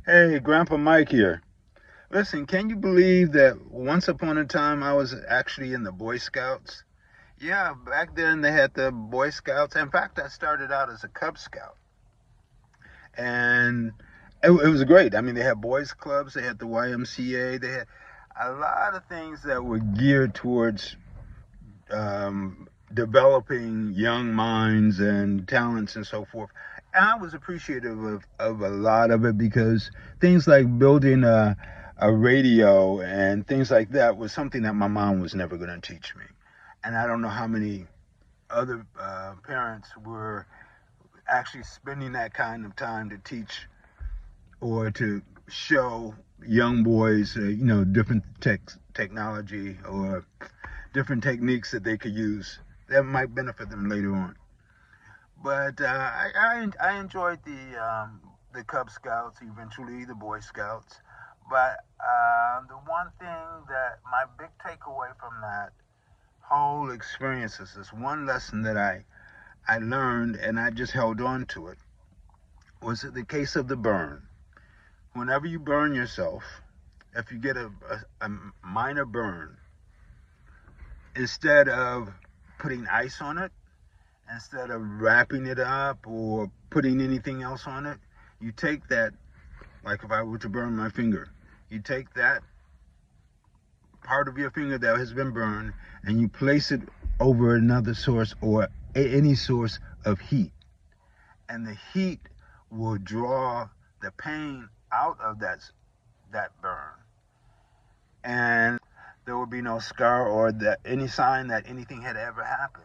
Hey, Grandpa Mike here. Listen, can you believe that once upon a time I was actually in the Boy Scouts? Yeah, back then they had the Boy Scouts. In fact, I started out as a Cub Scout. And it was great. I mean, they had boys clubs, they had the YMCA, they had a lot of things that were geared towards developing young minds and talents and so forth. And I was appreciative of a lot of it because things like building a radio and things like that was something that my mom was never going to teach me. And I don't know how many other parents were actually spending that kind of time to teach or to show young boys, different technology or different techniques that they could use that might benefit them later on. But I enjoyed the Cub Scouts, eventually the Boy Scouts. But the one thing that my big takeaway from that whole experience is this one lesson that I learned and I just held on to it was the case of the burn. Whenever you burn yourself, if you get a minor burn, instead of putting ice on it, instead of wrapping it up or putting anything else on it, you take that, like if I were to burn my finger, you take that part of your finger that has been burned and you place it over another source or any source of heat. And the heat will draw the pain out of that burn. And there will be no scar or any sign that anything had ever happened.